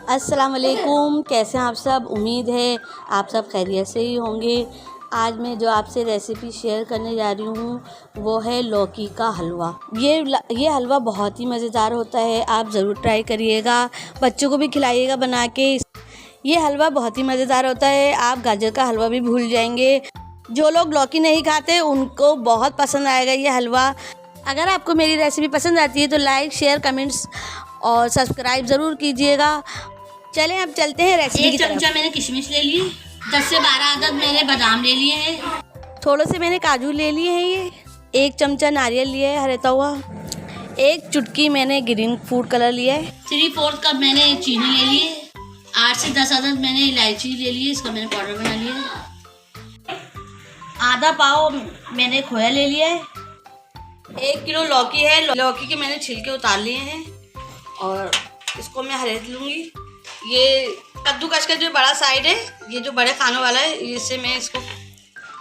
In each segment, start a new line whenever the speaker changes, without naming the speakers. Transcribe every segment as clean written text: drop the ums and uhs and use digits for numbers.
अस्सलाम वालेकुम। कैसे हैं आप सब? उम्मीद है आप सब खैरियत से ही होंगे। आज मैं जो आपसे रेसिपी शेयर करने जा रही हूँ वो है लौकी का हलवा। ये हलवा बहुत ही मज़ेदार होता है, आप ज़रूर ट्राई करिएगा, बच्चों को भी खिलाइएगा बना के। ये हलवा बहुत ही मज़ेदार होता है, आप गाजर का हलवा भी भूल जाएंगे। जो लोग लौकी नहीं खाते उनको बहुत पसंद आएगा ये हलवा। अगर आपको मेरी रेसिपी पसंद आती है तो लाइक, शेयर, कमेंट्स और सब्सक्राइब ज़रूर कीजिएगा। चलें अब चलते हैं रेसिपी की तरफ।
1 चमचा मैंने किशमिश ले ली, 10 से 12 अदद मैंने बादाम ले लिए हैं,
थोड़े से मैंने काजू ले लिए हैं। ये 1 चमचा नारियल लिया है हरेता हुआ, 1 चुटकी मैंने ग्रीन फूड कलर लिया है,
3/4 कप मैंने चीनी ले ली है, 8 से 10 अदद मैंने इलायची ले ली है, इसका मैंने पाउडर बना लिया है, आधा पाव मैंने खोया ले लिया है,
1 किलो लौकी है। लौकी के मैंने छिलके उतार लिए हैं और इसको मैं हरेत लूँगी। ये कद्दूकस का जो बड़ा साइड है, ये जो बड़े खाने वाला है, इससे मैं इसको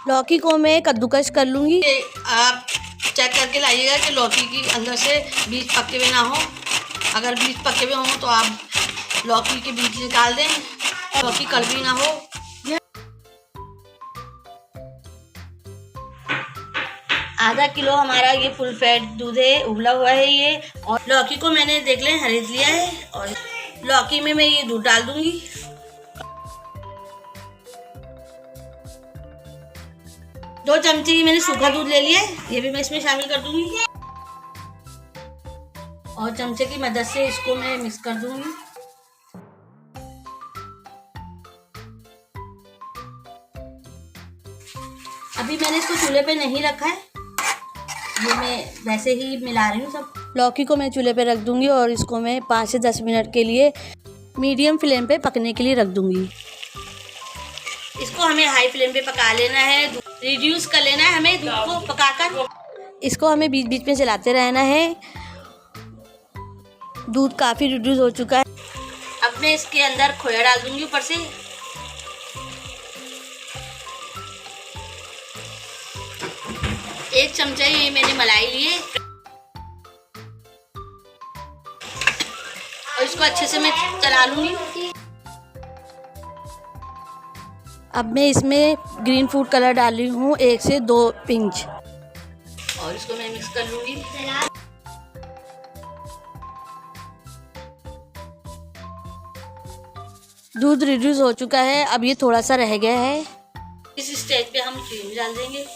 लौकी को मैं कद्दूकस कर लूँगी। आप चेक करके लाइएगा कि लौकी की अंदर से बीज पके हुए ना हो। अगर बीज पके हुए हों तो आप लौकी के बीज निकाल दें, लौकी कड़वी ना हो। आधा किलो हमारा ये फुल फैट दूध है, उबला हुआ है ये। और लौकी को मैंने देख लें हरीद लिया है और लौकी में मैं ये दूध डाल दूंगी। 2 चमचे मैंने सूखा दूध ले लिया है, ये भी मैं इसमें शामिल कर दूंगी और चमचे की मदद से इसको मैं मिक्स कर दूंगी। अभी मैंने इसको चूल्हे पे नहीं रखा है, ये मैं वैसे ही मिला रही हूँ सब। लौकी को मैं चूल्हे पे रख दूंगी और इसको मैं 5 से 10 मिनट के लिए मीडियम फ्लेम पे पकने के लिए रख दूंगी। इसको हमें हाई फ्लेम पे पका लेना है, रिड्यूस कर लेना है हमें दूध को पकाकर। इसको हमें बीच बीच में चलाते रहना है। दूध काफ़ी रिड्यूस हो चुका है। अब मैं इसके अंदर खोया डाल दूंगी ऊपर से। एक चमचा ये मैंने मलाई लिए और इसको अच्छे से मैं चला लूंगी। अब मैं इसमें ग्रीन फूड कलर डाल रही हूँ 1 से 2 पिंच और इसको मैं मिक्स कर लूंगी। दूध रिड्यूस हो चुका है, अब ये थोड़ा सा रह गया है। इस स्टेज पे हम चीनी डाल देंगे।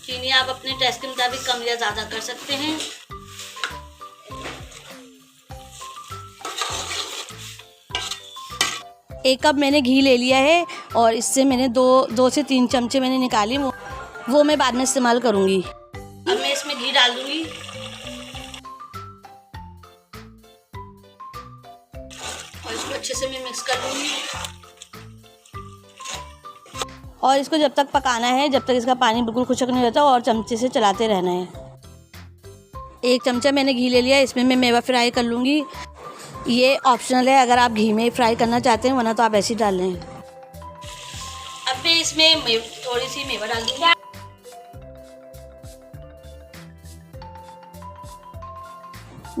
चीनी आप अपने टेस्ट के मुताबिक कम या ज़्यादा कर सकते हैं। एक कप मैंने घी ले लिया है और इससे मैंने 2 से 3 चमचे मैंने निकाली, वो मैं बाद में इस्तेमाल करूँगी। अब मैं इसमें घी डाल दूँगी और इसको अच्छे से मैं मिक्स कर लूँगी और इसको जब तक पकाना है जब तक इसका पानी बिल्कुल खुशक नहीं रहता और चमचे से चलाते रहना है। 1 चमचा मैंने घी ले लिया, इसमें मैं मेवा फ्राई कर लूँगी। ये ऑप्शनल है, अगर आप घी में फ्राई करना चाहते हैं, वरना तो आप ऐसे ही डाल लें। अब मैं इसमें थोड़ी सी मेवा डाल दूँगी।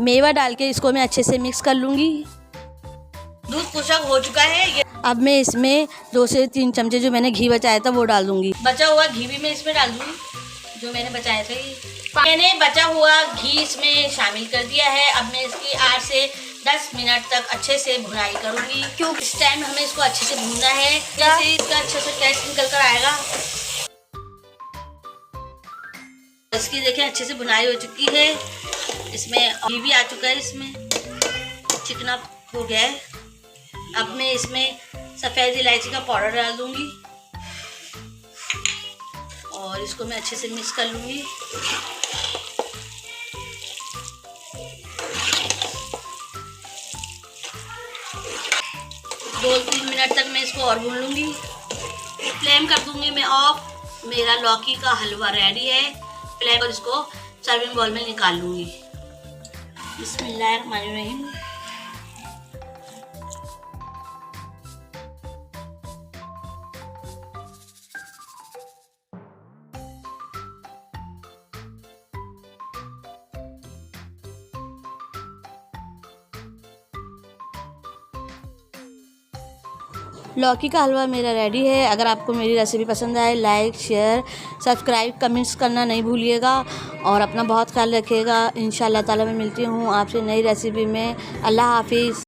मेवा डाल के इसको मैं अच्छे से मिक्स कर लूँगी। दूध खुशक हो चुका है। अब मैं इसमें 2 से 3 चमचे जो मैंने घी बचाया था वो डाल दूँगी। बचा हुआ घी भी मैं इसमें डाल दूँगी जो मैंने बचाया था। मैंने बचा हुआ घी इसमें शामिल कर दिया है। अब मैं इसकी 8 से 10 मिनट तक अच्छे से भुनाई करूँगी, क्योंकि इस टाइम हमें इसको अच्छे से भूनना है, जैसे इसका अच्छे से टेस्ट निकल कर आएगा। इसकी देखें अच्छे से भुनाई हो चुकी है, इसमें घी भी आ चुका है, इसमें चिकना हो गया है। अब मैं इसमें सफ़ेद इलायची का पाउडर डाल दूँगी और इसको मैं अच्छे से मिक्स कर लूँगी। दो 3 मिनट तक मैं इसको और भून लूँगी। फ्लेम कर दूँगी मैं ऑफ। मेरा लौकी का हलवा रेडी है। फ्लेम और इसको सर्विंग बाउल में निकाल लूँगी। बिस्मिल्लाहिर्रहमानिर्रहीम। लौकी का हलवा मेरा रेडी है। अगर आपको मेरी रेसिपी पसंद आए, लाइक, शेयर, सब्सक्राइब, कमेंट्स करना नहीं भूलिएगा और अपना बहुत ख्याल रखिएगा। इंशाअल्लाह ताला मैं मिलती हूँ आपसे नई रेसिपी में। अल्लाह हाफिज़।